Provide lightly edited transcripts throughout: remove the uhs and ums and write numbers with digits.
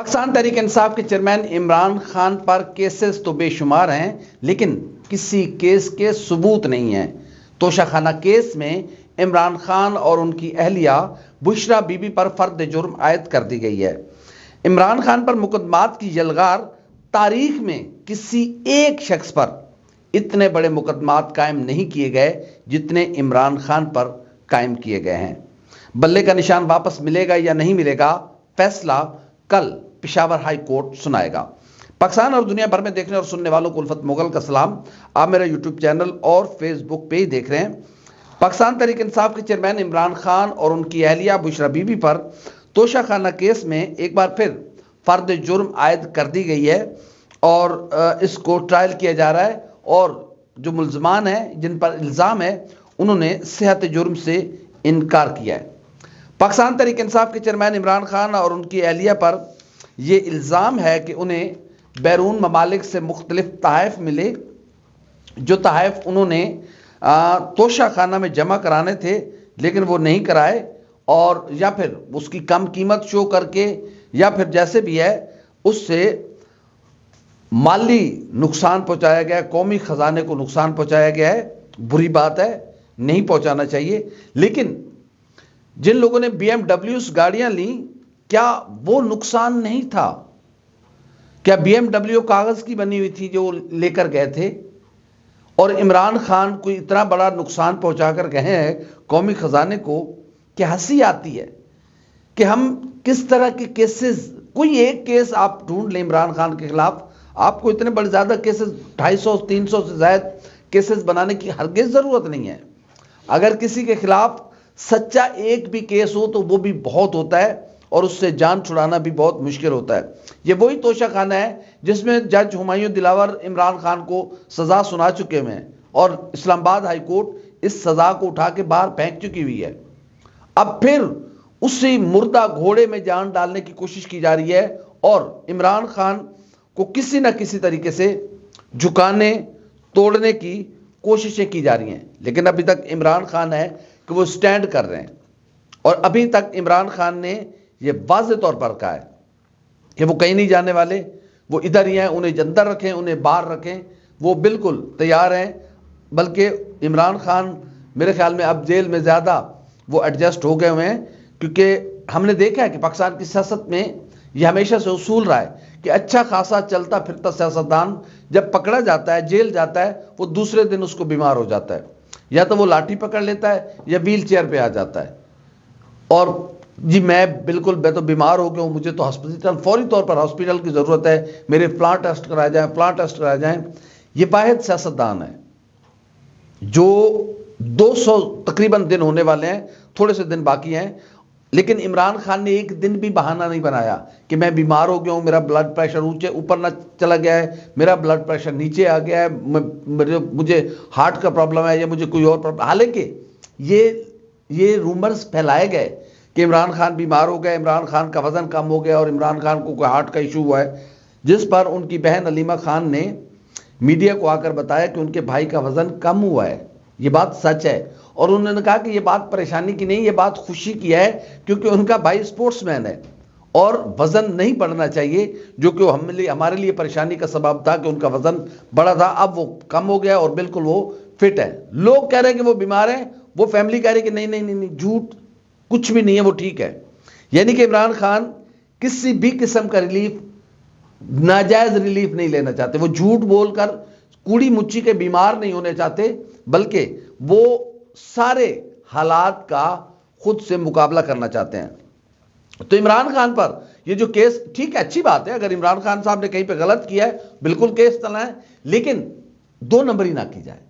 پاکستان تحریک انصاف کے چیئرمین عمران خان پر کیسز تو بے شمار ہیں، لیکن کسی کیس کے ثبوت نہیں ہیں۔ توشہ خانہ کیس میں عمران خان اور ان کی اہلیہ بشرا بی بی پر فرد جرم عائد کر دی گئی ہے۔ عمران خان پر مقدمات کی یلغار تاریخ میں کسی ایک شخص پر اتنے بڑے مقدمات قائم نہیں کیے گئے جتنے عمران خان پر قائم کیے گئے ہیں۔ بلے کا نشان واپس ملے گا یا نہیں ملے گا، فیصلہ کل پشاور ہائی کورٹ سنائے گا۔ پاکستان اور دنیا بھر میں دیکھنے اور سننے والوں کو الفت مغل کا سلام۔ آپ میرا یوٹیوب چینل اور فیس بک پہ ہی دیکھ رہے ہیں۔ پاکستان تحریک انصاف کے چیئرمین عمران خان اور ان کی اہلیہ بشرا بی بی پر توشہ خانہ کیس میں ایک بار پھر فرد جرم عائد کر دی گئی ہے اور اس کو ٹرائل کیا جا رہا ہے، اور جو ملزمان ہیں جن پر الزام ہے انہوں نے صحت جرم سے انکار کیا ہے۔ پاکستان تحریک انصاف کے چیئرمین عمران خان اور ان کی اہلیہ پر یہ الزام ہے کہ انہیں بیرون ممالک سے مختلف تحائف ملے، جو تحائف انہوں نے توشہ خانہ میں جمع کرانے تھے لیکن وہ نہیں کرائے، اور یا پھر اس کی کم قیمت شو کر کے یا پھر جیسے بھی ہے اس سے مالی نقصان پہنچایا گیا، قومی خزانے کو نقصان پہنچایا گیا ہے۔ بری بات ہے، نہیں پہنچانا چاہیے، لیکن جن لوگوں نے بی ایم ڈبلیوز گاڑیاں لیں کیا وہ نقصان نہیں تھا؟ کیا بی ایم ڈبلیو کاغذ کی بنی ہوئی تھی جو لے کر گئے تھے؟ اور عمران خان کو اتنا بڑا نقصان پہنچا کر گئے ہیں قومی خزانے کو کہ ہنسی آتی ہے کہ ہم کس طرح کے کیسز، کوئی ایک کیس آپ ڈھونڈ لیں عمران خان کے خلاف، آپ کو اتنے بڑے زیادہ کیسز 250 300 سے زائد کیسز بنانے کی ہرگز ضرورت نہیں ہے۔ اگر کسی کے خلاف سچا ایک بھی کیس ہو تو وہ بھی بہت ہوتا ہے، اور اس سے جان چھڑانا بھی بہت مشکل ہوتا ہے۔ یہ وہی توشہ خانہ ہے جس میں جج ہمایوں دلاور عمران خان کو سزا سنا چکے ہیں، اور اسلام آباد ہائی کورٹ اس سزا کو اٹھا کے باہر پھینک چکی ہوئی ہے۔ اب پھر اسی مردہ گھوڑے میں جان ڈالنے کی کوشش کی جا رہی ہے، اور عمران خان کو کسی نہ کسی طریقے سے جھکانے توڑنے کی کوششیں کی جا رہی ہیں، لیکن ابھی تک عمران خان ہے کہ وہ سٹینڈ کر رہے ہیں، اور ابھی تک عمران خان نے یہ واضح طور پر کہا ہے کہ وہ کہیں نہیں جانے والے، وہ ادھر ہی ہیں، انہیں اندر رکھیں، انہیں باہر رکھیں، وہ بالکل تیار ہیں۔ بلکہ عمران خان میرے خیال میں اب جیل میں زیادہ وہ ایڈجسٹ ہو گئے ہوئے ہیں، کیونکہ ہم نے دیکھا ہے کہ پاکستان کی سیاست میں یہ ہمیشہ سے اصول رہا ہے کہ اچھا خاصا چلتا پھرتا سیاستدان جب پکڑا جاتا ہے، جیل جاتا ہے، وہ دوسرے دن اس کو بیمار ہو جاتا ہے، یا تو وہ لاٹھی پکڑ لیتا ہے یا ویل چیئر پہ آ جاتا ہے، اور جی میں تو بیمار ہو گیا ہوں، مجھے تو ہسپتال فوری طور پر ہسپتال کی ضرورت ہے، میرے فلاں ٹیسٹ کرائے جائیں، فلاں ٹیسٹ کرائے جائیں۔ یہ واحد سیاستدان ہے جو 200 تقریباً دن ہونے والے ہیں، تھوڑے سے دن باقی ہیں، لیکن عمران خان نے ایک دن بھی بہانہ نہیں بنایا کہ میں بیمار ہو گیا ہوں، میرا بلڈ پریشر اوپر نہ چلا گیا ہے، میرا بلڈ پریشر نیچے آ گیا ہے، مجھے ہارٹ کا پرابلم ہے یا مجھے کوئی اور پرابلم۔ حالانکہ یہ رومرز پھیلائے گئے کہ عمران خان بیمار ہو گئے، عمران خان کا وزن کم ہو گیا اور عمران خان کو کوئی ہارٹ کا ایشو ہوا ہے، جس پر ان کی بہن علیمہ خان نے میڈیا کو آ کر بتایا کہ ان کے بھائی کا وزن کم ہوا ہے۔ یہ بات سچ ہے، اور انہوں نے کہا کہ یہ بات پریشانی کی نہیں، یہ بات خوشی کی ہے، کیونکہ ان کا بھائی سپورٹس مین ہے اور وزن نہیں بڑھنا چاہیے، جو کہ ہمارے لیے پریشانی کا سبب تھا کہ ان کا وزن بڑا تھا، اب وہ کم ہو گیا اور بالکل وہ فٹ ہے۔ لوگ کہہ رہے ہیں کہ وہ بیمار ہیں، وہ فیملی کہہ رہی ہے کہ نہیں، جھوٹ، کچھ بھی نہیں ہے، وہ ٹھیک ہے۔ یعنی کہ عمران خان کسی بھی قسم کا ریلیف، ناجائز ریلیف نہیں لینا چاہتے، وہ جھوٹ بول کر کوڑی مچی کے بیمار نہیں ہونے چاہتے، بلکہ وہ سارے حالات کا خود سے مقابلہ کرنا چاہتے ہیں۔ تو عمران خان پر یہ جو کیس، ٹھیک ہے، اچھی بات ہے، اگر عمران خان صاحب نے کہیں پہ غلط کیا ہے بالکل کیس چلائیں، لیکن 2 نمبری نہ کی جائے،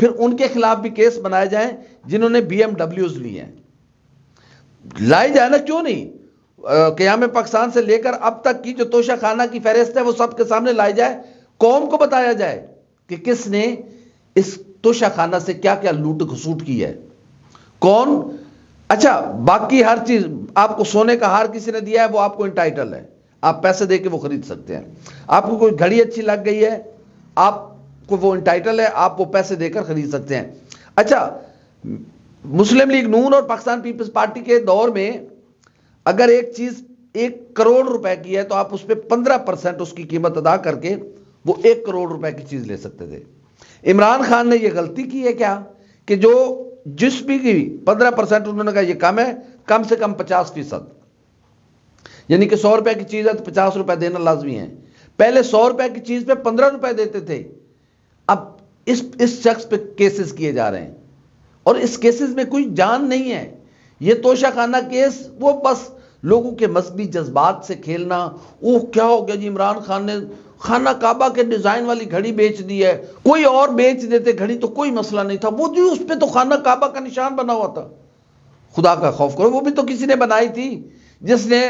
پھر ان کے خلاف بھی کیس بنائے جائیں جنہوں نے بی ایم ڈبلیوز لی ہیں، لائی جائے نا، کیوں نہیں؟ قیام پاکستان سے لے کر اب تک کی جو توشہ خانہ کی فہرست ہے وہ سب کے سامنے لائی جائے، قوم کو بتایا جائے کہ کس نے اس توشہ خانہ سے کیا کیا لوٹ کھسوٹ کی ہے، کون۔ اچھا، باقی ہر چیز، آپ کو سونے کا ہار کسی نے دیا ہے وہ آپ کو انٹائٹل ہے، آپ پیسے دے کے وہ خرید سکتے ہیں۔ آپ کو کوئی گھڑی اچھی لگ گئی ہے، آپ کو وہ انٹائٹل ہے، آپ وہ پیسے دے کر خرید سکتے ہیں۔ اچھا، مسلم لیگ نون اور پاکستان پیپلز پارٹی کے دور میں اگر ایک چیز 1 کروڑ روپے کی ہے تو آپ اس پہ 15% اس کی قیمت ادا کر کے وہ 1 کروڑ روپے کی چیز لے سکتے تھے۔ عمران خان نے یہ غلطی کی ہے کیا کہ جو جس بھی کی 15% انہوں نے کہا یہ کم ہے، کم سے کم 50%، یعنی کہ 100 روپے کی چیز ہے تو 50 روپے دینا لازمی ہے۔ پہلے 100 روپے کی چیز پہ 15 روپے دیتے تھے، اب اس شخص پہ کیسز کیے جا رہے ہیں، اور اس کیسز میں کوئی جان نہیں ہے۔ یہ توشہ خانہ کیس وہ بس لوگوں کے مذہبی جذبات سے کھیلنا، وہ کیا ہو گیا جی عمران خان نے خانہ کعبہ کے ڈیزائن والی گھڑی بیچ دی ہے، کوئی اور بیچ دیتے گھڑی تو کوئی مسئلہ نہیں تھا، وہ جی اس پہ تو خانہ کعبہ کا نشان بنا ہوا تھا۔ خدا کا خوف کرو، وہ بھی تو کسی نے بنائی تھی، جس نے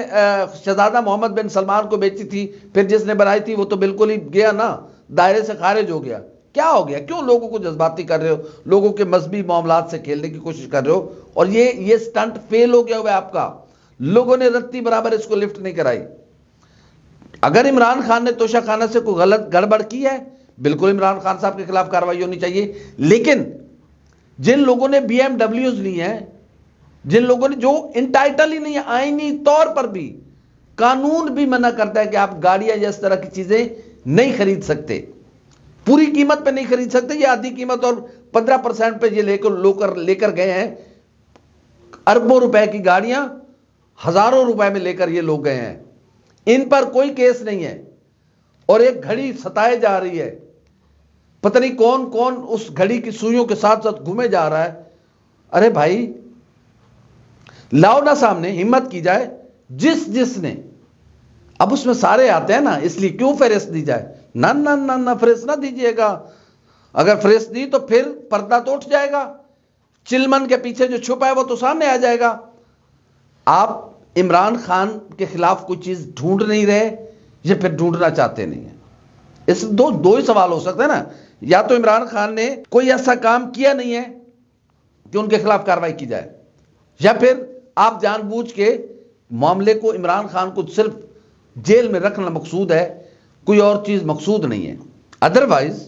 شہزادہ محمد بن سلمان کو بیچی تھی، پھر جس نے بنائی تھی وہ تو بالکل ہی گیا نا، دائرے سے خارج ہو گیا۔ کیا ہو گیا؟ کیوں لوگوں کو جذباتی کر رہے ہو، لوگوں کے مذہبی معاملات سے کھیلنے کی کوشش کر رہے ہو؟ اور یہ سٹنٹ فیل ہو گیا ہوا ہے آپ کا، لوگوں نے رتی برابر اس کو لفٹ نہیں کرائی۔ اگر عمران خان نے توشہ خانہ سے کوئی غلط گڑبڑ کی ہے، بالکل عمران خان صاحب کے خلاف کارروائی ہونی چاہیے، لیکن جن لوگوں نے BMW لی ہیں، جن لوگوں نے جو انٹائٹل ہی نہیں ہے، آئینی طور پر بھی قانون بھی منع کرتا ہے کہ آپ گاڑیاں یا اس طرح کی چیزیں نہیں خرید سکتے، پوری قیمت پہ نہیں خرید سکتے، یہ آدھی قیمت اور 15% پہ یہ لے کر گئے ہیں۔ اربوں روپے کی گاڑیاں ہزاروں روپے میں لے کر یہ لوگ گئے ہیں، ان پر کوئی کیس نہیں ہے، اور ایک گھڑی ستائے جا رہی ہے، پتہ نہیں کون کون اس گھڑی کی سوئیوں کے ساتھ ساتھ گھومے جا رہا ہے۔ ارے بھائی لاؤ نا سامنے، ہمت کی جائے، جس نے، اب اس میں سارے آتے ہیں نا، اس لیے کیوں فہرست دی جائے؟ نہ فہرست نہ دیجئے گا، اگر فہرست دی تو پھر پردہ تو اٹھ جائے گا، چلمن کے پیچھے جو چھپا ہے وہ تو سامنے آ جائے گا۔ آپ عمران خان کے خلاف کوئی چیز ڈھونڈ نہیں رہے، یا پھر ڈھونڈنا چاہتے نہیں ہیں؟ اس دو ہی سوال ہو سکتے ہیں نا، یا تو عمران خان نے کوئی ایسا کام کیا نہیں ہے کہ ان کے خلاف کارروائی کی جائے، یا پھر آپ جان بوجھ کے معاملے کو عمران خان کو صرف جیل میں رکھنا مقصود ہے، کوئی اور چیز مقصود نہیں ہے۔ ادروائز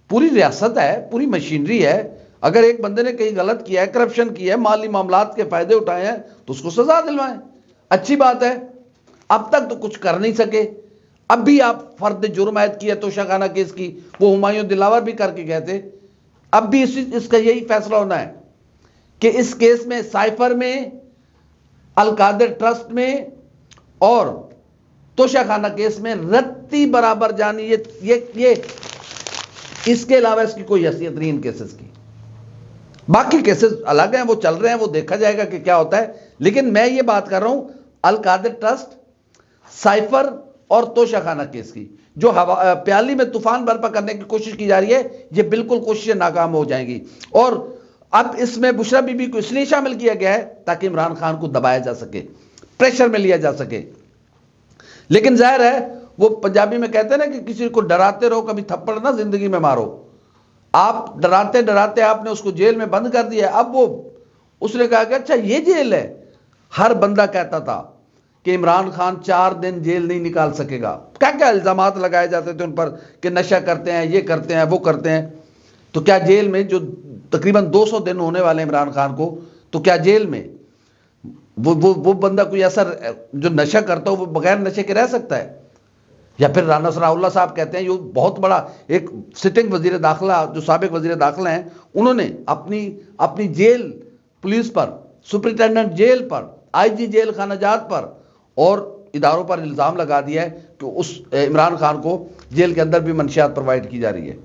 پوری ریاست ہے، پوری مشینری ہے، اگر ایک بندے نے کہیں غلط کیا ہے، کرپشن کیا ہے، مالی معاملات کے فائدے اٹھائے ہیں، تو اس کو سزا دلوائیں، اچھی بات ہے۔ اب تک تو کچھ کر نہیں سکے، اب بھی آپ فرد جرم عائد کی ہے توشہ خانہ کیس کی، وہ ہمایوں دلاور بھی کر کے گئے تھے، اب بھی اس کا یہی فیصلہ ہونا ہے کہ اس کیس میں سائفر میں، القادر ٹرسٹ میں اور توشہ خانہ کیس میں رتی برابر جانی، یہ اس کے علاوہ اس کی کوئی حیثیت نہیں ان کیسز کی۔ باقی کیسز الگ ہیں، وہ چل رہے ہیں، وہ دیکھا جائے گا کہ کیا ہوتا ہے، لیکن میں یہ بات کر رہا ہوں القادر ٹرسٹ، سائفر اور توشہ خانہ کیس کی، جو پیالی میں طوفان برپا کرنے کی کوشش کی جا رہی ہے، یہ بالکل کوششیں ناکام ہو جائیں گی۔ اور اب اس میں بشرا بی بی کو اس لیے شامل کیا گیا ہے تاکہ عمران خان کو دبایا جا سکے، پریشر میں لیا جا سکے۔ لیکن ظاہر ہے وہ پنجابی میں کہتے ہیں نا کہ کسی کو ڈراتے رہو کبھی تھپڑ نہ زندگی میں مارو، آپ ڈراتے ڈراتے آپ نے اس کو جیل میں بند کر دیا۔ اب اس نے کہا کہ اچھا یہ جیل ہے، ہر بندہ کہتا تھا کہ عمران خان 4 دن جیل نہیں نکال سکے گا، کیا الزامات لگائے جاتے تھے ان پر کہ نشہ کرتے ہیں، یہ کرتے ہیں، وہ کرتے ہیں، تو کیا جیل میں جو تقریباً 200 دن ہونے والے عمران خان کو، تو کیا جیل میں وہ بندہ کوئی ایسا جو نشہ کرتا ہو وہ بغیر نشے کے رہ سکتا ہے؟ یا پھر رانا ثناء اللہ صاحب کہتے ہیں، یہ بہت بڑا ایک سٹنگ وزیر داخلہ جو سابق وزیر داخلہ ہیں، انہوں نے اپنی جیل پولیس پر، سپرنٹینڈنٹ جیل پر، IG جیل خانہ جات پر اور اداروں پر الزام لگا دیا ہے کہ اس عمران خان کو جیل کے اندر بھی منشیات پرووائڈ کی جا رہی ہے۔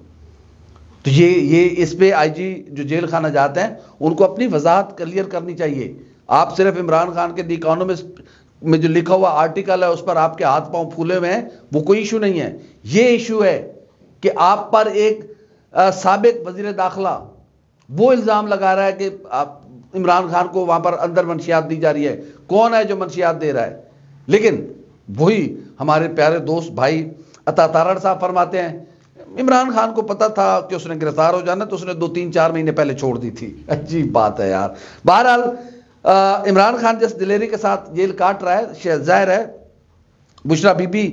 تو یہ اس پہ IG جو جیل خانہ جات ہیں ان کو اپنی وضاحت کلیئر کرنی چاہیے۔ آپ صرف عمران خان کے دی اکانومسٹ میں جو لکھا ہوا آرٹیکل ہے اس پر آپ کے ہاتھ پاؤں پھولے ہوئے ہیں، وہ کوئی ایشو نہیں ہے۔ یہ ایشو ہے کہ آپ پر ایک سابق وزیر داخلہ وہ الزام لگا رہا ہے کہ عمران خان کو وہاں پر اندر منشیات دی جا رہی ہے، کون ہے جو منشیات دے رہا ہے؟ لیکن وہی ہمارے پیارے دوست بھائی عطا تارڑ صاحب فرماتے ہیں عمران خان کو پتا تھا کہ اس نے گرفتار ہو جانا تو اس نے 2-3-4 مہینے پہلے چھوڑ دی تھی۔ عجیب بات ہے یار۔ بہرحال عمران خان جس دلیری کے ساتھ جیل کاٹ رہا ہے، ظاہر ہے بشرا بی بی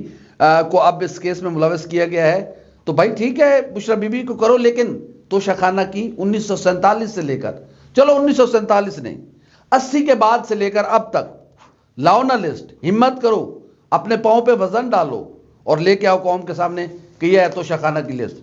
کو اب اس کیس میں ملوث کیا گیا ہے، تو بھائی ٹھیک ہے بشرا بی بی کو کرو، لیکن توشہ خانہ کی 1947 سے لے کر، چلو 1947 نہیں، 80 کے بعد سے لے کر اب تک لاؤ نا لسٹ، ہمت کرو، اپنے پاؤں پہ وزن ڈالو اور لے کے آؤ قوم کے سامنے کہ یہ ہے توشہ خانہ کی لسٹ،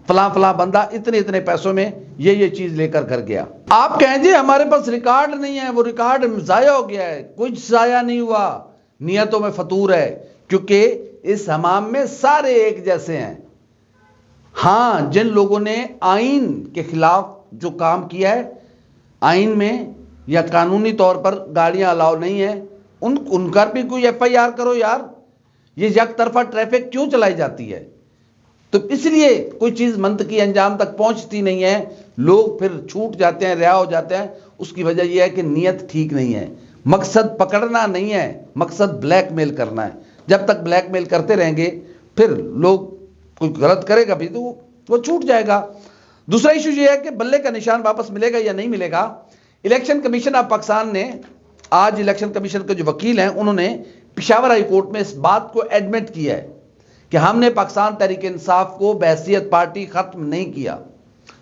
فلاں فلاں بندہ اتنے اتنے پیسوں میں یہ چیز لے کر گیا۔ آپ کہیں جی ہمارے پاس ریکارڈ نہیں ہے، وہ ریکارڈ ضائع ہو گیا ہے، کچھ ضائع نہیں ہوا، نیتوں میں فطور ہے، کیونکہ اس حمام میں سارے ایک جیسے ہیں۔ ہاں، جن لوگوں نے آئین کے خلاف جو کام کیا ہے، آئین میں یا قانونی طور پر گاڑیاں الاؤ نہیں ہیں، ان کا بھی کوئی ایف آئی آر کرو یار، یہ یک طرفہ ٹریفک کیوں چلائی جاتی ہے؟ تو اس لیے کوئی چیز منطقی انجام تک پہنچتی نہیں ہے، لوگ پھر چھوٹ جاتے ہیں، رہا ہو جاتے ہیں۔ اس کی وجہ یہ ہے کہ نیت ٹھیک نہیں ہے، مقصد پکڑنا نہیں ہے، مقصد بلیک میل کرنا ہے۔ جب تک بلیک میل کرتے رہیں گے پھر لوگ کوئی غلط کرے گا بھی تو وہ چھوٹ جائے گا۔ دوسرا ایشو یہ ہے کہ بلے کا نشان واپس ملے گا یا نہیں ملے گا۔ الیکشن کمیشن آف پاکستان نے آج الیکشن کمیشن کے جو وکیل ہیں انہوں نے پشاور ہائی کورٹ میں اس بات کو ایڈمٹ کیا ہے کہ ہم نے پاکستان تحریک انصاف کو بحیثیت پارٹی ختم نہیں کیا،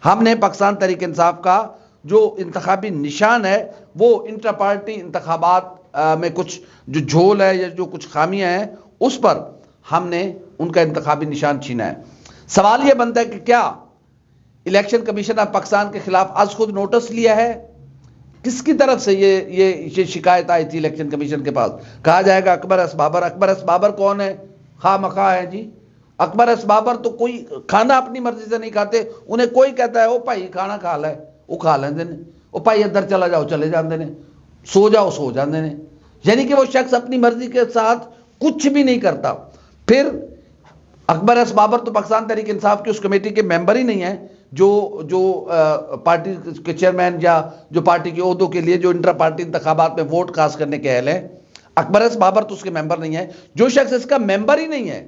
ہم نے پاکستان تحریک انصاف کا جو انتخابی نشان ہے وہ انٹر پارٹی انتخابات میں کچھ جو جھول ہے یا جو کچھ خامیاں ہیں اس پر ہم نے ان کا انتخابی نشان چھینا ہے۔ سوال یہ بنتا ہے کہ کیا الیکشن کمیشن آف پاکستان کے خلاف از خود نوٹس لیا ہے؟ کس کی طرف سے یہ شکایت آئی تھی الیکشن کمیشن کے پاس؟ کہا جائے گا اکبر ایس بابر۔ اکبر ایس بابر کون ہے؟ خواہ مخواہ ہے جی۔ اکبر ایس بابر تو کوئی کھانا اپنی مرضی سے نہیں کھاتے، انہیں کوئی کہتا ہے او بھائی کھانا کھا لے وہ کھا لیندے نے، او بھائی ادھر چلا جاؤ چلے جاندے نے، سو جاؤ سو جاندے نے، یعنی کہ وہ شخص اپنی مرضی کے ساتھ کچھ بھی نہیں کرتا۔ پھر اکبر ایس بابر تو پاکستان تحریک انصاف کی اس کمیٹی کے ممبر ہی نہیں ہیں جو پارٹی کے چیئرمین یا جو پارٹی کے عہدوں کے لیے جو انٹر پارٹی انتخابات میں ووٹ کاسٹ کرنے کے اہل ہیں۔ اکبر ایس بابر تو اس کے ممبر نہیں ہے۔ جو شخص اس کا ممبر ہی نہیں ہے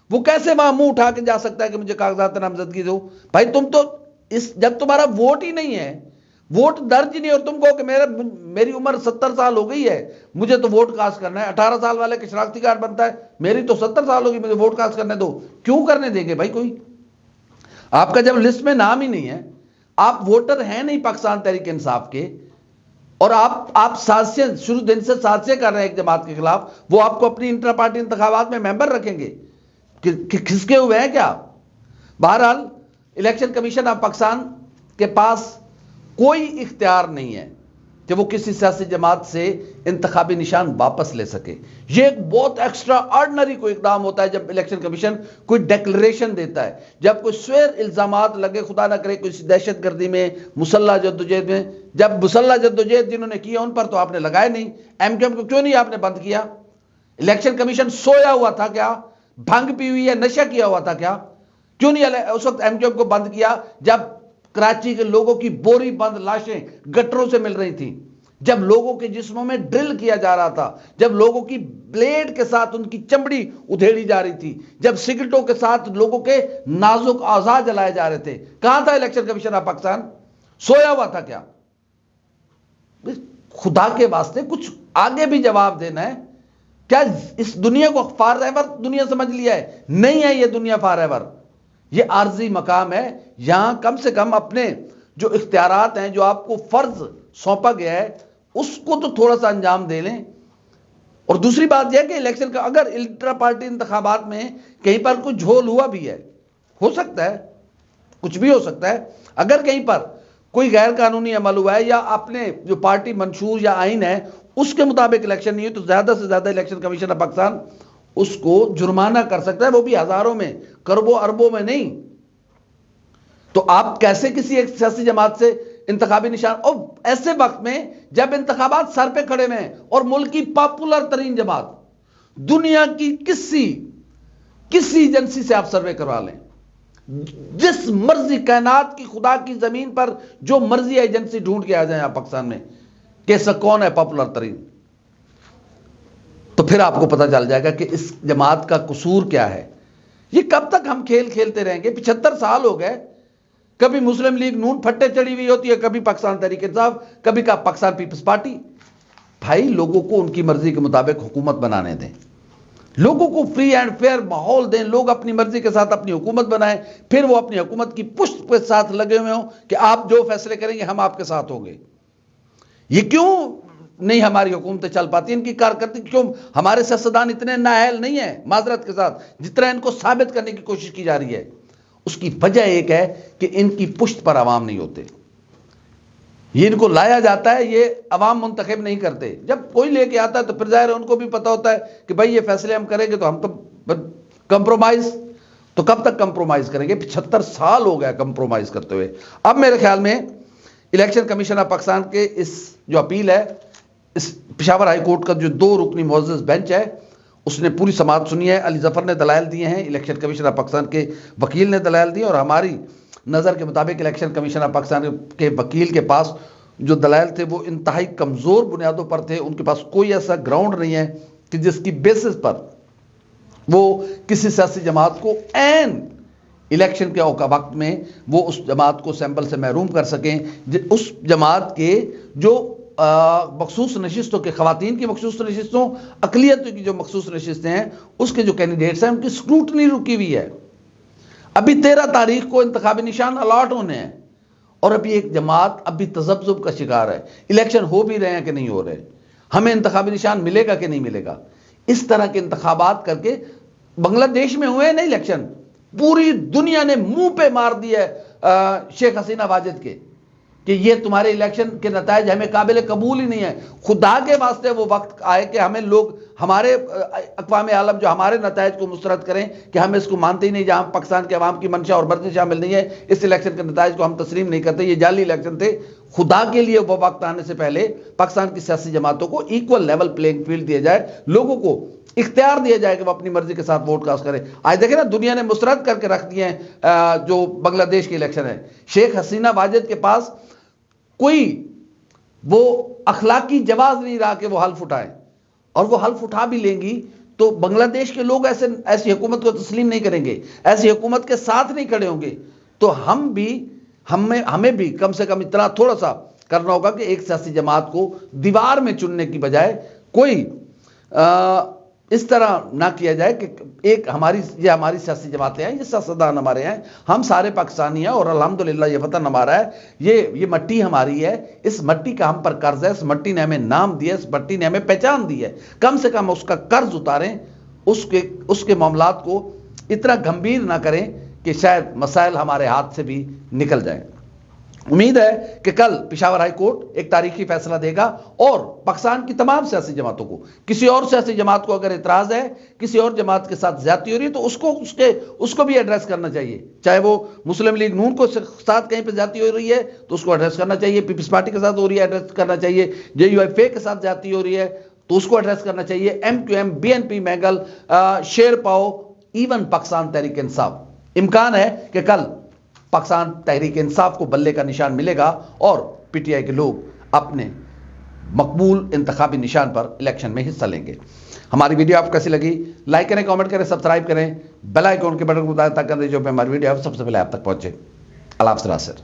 وہ کیسے وہاں منہ اٹھا کے جا سکتا ہے کہ مجھے کاغذات نامزدگی دو؟ بھائی تم تو جب تمہارا ووٹ ہی نہیں ہے، ووٹ درج ہی نہیں، اور تم کہو کہ میری عمر 70 سال ہو گئی ہے مجھے تو ووٹ کاسٹ کرنا ہے، 18 سال والے کے شناختی کارڈ بنتا ہے، میری تو 70 سال ہوگی مجھے ووٹ کاسٹ کرنے دو، کیوں کرنے دیں گے بھائی؟ کوئی آپ کا جب لسٹ میں نام ہی نہیں ہے، آپ ووٹر ہیں نہیں پاکستان تحریک انصاف کے، اور آپ سازشیں شروع دن سے سازشیں کر رہے ہیں ایک جماعت کے خلاف، وہ آپ کو اپنی انٹر پارٹی انتخابات میں ممبر رکھیں گے؟ کھسکے ہوئے ہیں کیا؟ بہرحال الیکشن کمیشن آف پاکستان کے پاس کوئی اختیار نہیں ہے کہ وہ کسی سیاسی جماعت سے انتخابی نشان واپس لے سکے۔ یہ ایک بہت ایکسٹرا آرڈنری کوئی اقدام ہوتا ہے جب الیکشن کمیشن کوئی ڈیکلریشن دیتا ہے، جب کوئی سویر الزامات لگے، خدا نہ کرے کوئی دہشت گردی میں، مسلح جدوجہد میں۔ جب مسلح جدوجہد جنہوں نے کیا ان پر تو آپ نے لگائے نہیں، ایم کیو ایم کو کیوں نہیں آپ نے بند کیا؟ الیکشن کمیشن سویا ہوا تھا کیا؟ بھنگ پی ہوئی ہے، نشہ کیا ہوا تھا کیا؟ کیوں نہیں اس وقت ایم کیو ایم کو بند کیا جب کراچی کے لوگوں کی بوری بند لاشیں گٹروں سے مل رہی تھیں، جب لوگوں کے جسموں میں ڈرل کیا جا رہا تھا، جب لوگوں کی بلیڈ کے ساتھ ان کی چمڑی ادھیڑی جا رہی تھی، جب سگریٹوں کے ساتھ لوگوں کے نازک اعضاء جلائے جا رہے تھے؟ کہاں تھا الیکشن کمیشن آف پاکستان؟ سویا ہوا تھا کیا؟ خدا کے واسطے کچھ آگے بھی جواب دینا ہے۔ کیا اس دنیا کو فار ایور دنیا سمجھ لیا ہے؟ نہیں ہے یہ دنیا فار ایور، یہ عارضی مقام ہے۔ یہاں کم سے کم اپنے جو اختیارات ہیں، جو آپ کو فرض سونپا گیا ہے، اس کو تو تھوڑا سا انجام دے لیں۔ اور دوسری بات یہ ہے کہ الیکشن کا اگر انٹرا پارٹی انتخابات میں کہیں پر کوئی جھول ہوا بھی ہے، ہو سکتا ہے، کچھ بھی ہو سکتا ہے، اگر کہیں پر کوئی غیر قانونی عمل ہوا ہے یا اپنے جو پارٹی منشور یا آئین ہے اس کے مطابق الیکشن نہیں ہے، تو زیادہ سے زیادہ الیکشن کمیشن آف پاکستان اس کو جرمانہ کر سکتا ہے، وہ بھی ہزاروں میں، کربوں اربوں میں نہیں۔ تو آپ کیسے کسی ایک سیاسی جماعت سے انتخابی نشان، اور ایسے وقت میں جب انتخابات سر پہ کھڑے ہیں اور ملک کی پاپولر ترین جماعت، دنیا کی کسی ایجنسی سے آپ سروے کروا لیں، جس مرضی کائنات کی خدا کی زمین پر جو مرضی ایجنسی ڈھونڈ کے آ جائیں آپ پاکستان میں کہ ایسا کون ہے پاپولر ترین، تو پھر آپ کو پتہ چل جائے گا کہ اس جماعت کا قصور کیا ہے۔ یہ کب تک ہم کھیل کھیلتے رہیں گے؟ 75 سال ہو گئے، کبھی مسلم لیگ نون پھٹے چڑھی ہوئی ہوتی ہے، کبھی پاکستان تحریک انصاف، کبھی کا پاکستان پیپلز پارٹی۔ بھائی لوگوں کو ان کی مرضی کے مطابق حکومت بنانے دیں، لوگوں کو فری اینڈ فیئر ماحول دیں، لوگ اپنی مرضی کے ساتھ اپنی حکومت بنائیں، پھر وہ اپنی حکومت کی پشت کے ساتھ لگے ہوئے ہوں کہ آپ جو فیصلے کریں گے ہم آپ کے ساتھ ہوں گے۔ یہ کیوں نہیں ہماری حکومتیں چل پاتی. ان کی کارکردگی کیوں ہمارے سیاستدان اتنے نااہل نہیں ہیں معذرت کے ساتھ جتنا ان کو ثابت کرنے کی کوشش کی جا رہی ہے؟ اس کی وجہ ایک ہے کہ ان کی پشت پر عوام نہیں ہوتے. یہ ان کو لایا جاتا ہے، یہ عوام منتخب نہیں کرتے. جب کوئی لے کے آتا ہے تو پھر ظاہر ہے ان کو بھی پتا ہوتا ہے کہ بھائی یہ فیصلے ہم کریں گے تو ہم تو کمپرومائز، تو کب تک کمپرومائز کریں گے؟ 75 سال ہو گیا کمپرومائز کرتے ہوئے. اب میرے خیال میں الیکشن کمیشن آف پاکستان کے اس جو اپیل ہے، اس پشاور ہائی کورٹ کا جو 2 رکنی معزز بینچ ہے، اس نے پوری سماعت سنی ہے. علی ظفر نے دلائل دیے ہیں، الیکشن کمیشن آف پاکستان کے وکیل نے دلائل دیے، اور ہماری نظر کے مطابق الیکشن کمیشن آف پاکستان کے وکیل کے پاس جو دلائل تھے وہ انتہائی کمزور بنیادوں پر تھے. ان کے پاس کوئی ایسا گراؤنڈ نہیں ہے کہ جس کی بیسس پر وہ کسی سیاسی جماعت کو عین الیکشن کے وقت میں وہ اس جماعت کو سیمبل سے محروم کر سکیں. اس جماعت کے جو مخصوص نشستوں کے، خواتین کی مخصوص نشستوں، اقلیتوں کی جو مخصوص نشستیں ہیں، اس کے جو کینڈیڈیٹس ہیں ان کی اسکروٹنی رکی ہوئی ہے. ابھی 13 تاریخ کو انتخابی نشان الاٹ ہونے ہیں، اور ابھی ایک جماعت ابھی تذبذب کا شکار ہے. الیکشن ہو بھی رہے ہیں کہ نہیں ہو رہے، ہمیں انتخابی نشان ملے گا کہ نہیں ملے گا. اس طرح کے انتخابات کر کے بنگلہ دیش میں ہوئے نہیں الیکشن، پوری دنیا نے منہ پہ مار دی ہے شیخ حسینہ واجد کے کہ یہ تمہارے الیکشن کے نتائج ہمیں قابل قبول ہی نہیں ہے. خدا کے واسطے وہ وقت آئے کہ ہمیں لوگ، ہمارے اقوام عالم جو ہمارے نتائج کو مسترد کریں کہ ہم اس کو مانتے ہی نہیں، جہاں پاکستان کے عوام کی منشا اور مرضی شامل نہیں ہے، اس الیکشن کے نتائج کو ہم تسلیم نہیں کرتے، یہ جعلی الیکشن تھے. خدا کے لیے وہ وقت آنے سے پہلے پاکستان کی سیاسی جماعتوں کو ایکول لیول پلینگ فیلڈ دیا جائے، لوگوں کو اختیار دیا جائے کہ وہ اپنی مرضی کے ساتھ ووٹ کاسٹ کریں. آج دیکھیں نا، دنیا نے مسترد کر کے رکھ دیے ہیں جو بنگلہ دیش کے الیکشن ہے. شیخ حسینہ واجد کے پاس کوئی وہ اخلاقی جواز نہیں رہا کہ وہ حلف اٹھائیں، اور وہ حلف اٹھا بھی لیں گی تو بنگلہ دیش کے لوگ ایسی حکومت کو تسلیم نہیں کریں گے، ایسی حکومت کے ساتھ نہیں کھڑے ہوں گے. تو ہمیں بھی کم سے کم اتنا تھوڑا سا کرنا ہوگا کہ ایک سیاسی جماعت کو دیوار میں چننے کی بجائے کوئی اس طرح نہ کیا جائے کہ ایک ہماری سیاسی جماعتیں ہیں، یہ سیاستدان ہمارے ہیں، ہم سارے پاکستانی ہیں، اور الحمدللہ یہ وطن ہمارا ہے، یہ مٹی ہماری ہے، اس مٹی کا ہم پر قرض ہے، اس مٹی نے ہمیں نام دیا، اس مٹی نے ہمیں پہچان دی ہے. کم سے کم اس کا قرض اتاریں، اس کے معاملات کو اتنا گمبھیر نہ کریں کہ شاید مسائل ہمارے ہاتھ سے بھی نکل جائیں. امید ہے کہ کل پشاور ہائی کورٹ ایک تاریخی فیصلہ دے گا، اور پاکستان کی تمام سیاسی جماعتوں کو، کسی اور سیاسی جماعت کو اگر اعتراض ہے، کسی اور جماعت کے ساتھ زیادتی ہو رہی ہے تو اس کو بھی ایڈریس کرنا چاہیے. چاہے وہ مسلم لیگ نون کو ساتھ کہیں پہ زیادتی ہو رہی ہے تو اس کو ایڈریس کرنا چاہیے، پیپلز پارٹی کے ساتھ ہو رہی ہے ایڈریس کرنا چاہیے، JUIF کے ساتھ زیادتی ہو رہی ہے تو اس کو ایڈریس کرنا چاہیے، MQM، BNP مینگل، شیر پاؤ، ایون پاکستان تحریک انصاف. امکان ہے کہ کل پاکستان تحریک انصاف کو بلے کا نشان ملے گا، اور PTI کے لوگ اپنے مقبول انتخابی نشان پر الیکشن میں حصہ لیں گے. ہماری ویڈیو آپ کو کیسی لگی؟ لائک کریں، کامنٹ کریں، سبسکرائب کریں، بیل آئیکن کے بٹن کو دبائیں تاکہ جو ہماری ویڈیو سب سے پہلے آپ تک پہنچے. اللہ حافظ.